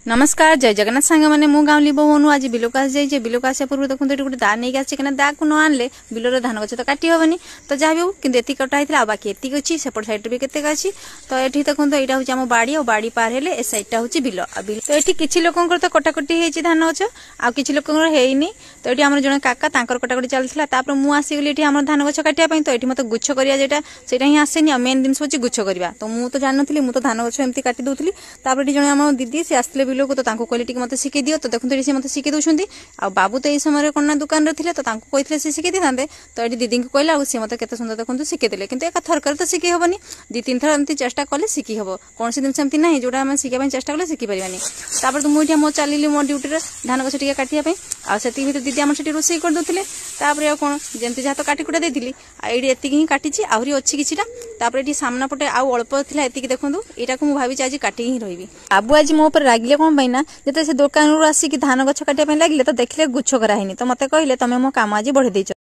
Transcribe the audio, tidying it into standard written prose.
नमस्कार जय जगन्नाथ सांग मैंने मु गाँवली बहु आज बिलक आसी बिलक आसा पूर्व देखो ये गोटे दा नहीं आसी दा को न आनले बिलर धान गच तो काटी हेनी तो जहाँ भी हो कि कटा होता बाकी एतिक अच्छी सेपट साइड भी केते अच्छी तो ये देखो यहाँ हूँ आम बाड़ी और बाड़ी पार हेले ए साइडटा हूँ बिल तो ये किसी लोक तो कटाकटी होती धान गच आ कि लोक हैनी तो ये आम जन काका कटाकटी चलता मुझे आसीगली आम धान गच काटापी तो ये मतलब गुच्छ करा जेटा ही आसेनि मेन जिन हूँ गुच्छ करवा तो मुझे तो जानती मुझे तो धान गच एमती काटी दूसरी जन आम दीदी सी आसते बिलक तो कहली मत शिखे दियो तो देखते सी मत शिखे दौरान आ बाबू तो ये समय कौन दुकान रे तो कहते सी शिखे था तो ये दीदी को कहला सी मत के सुंदर देखते शिखेदे कि एक थरक तो शिखी हेनी दी तीन थर एमती चेष्टा कले शिखी हम कौन सी जिन सेमती ना जोटा आम शिखापी चेष्टा कले शिखी पारानी तापर तो मुझे मो चलिली मो ड्यूटी धान गछ टे काटापी आती दीदी आम से रोसे करदे कौन जमी जहाँ तो काटिकुटा देती ये एति ही काटी आहरी अच्छी किसीटा ये सामना पटे आउ अल्प था ये देखूँ यहाँ को मुझे आज काटिक ही रही बाबू आज मो रागिले कौन पाई ना जो से दुकान आसिक धान गछ काटापी लगे तो देखिले गुच्छ करानी तो मत कहले तुम मो काम आज बढ़े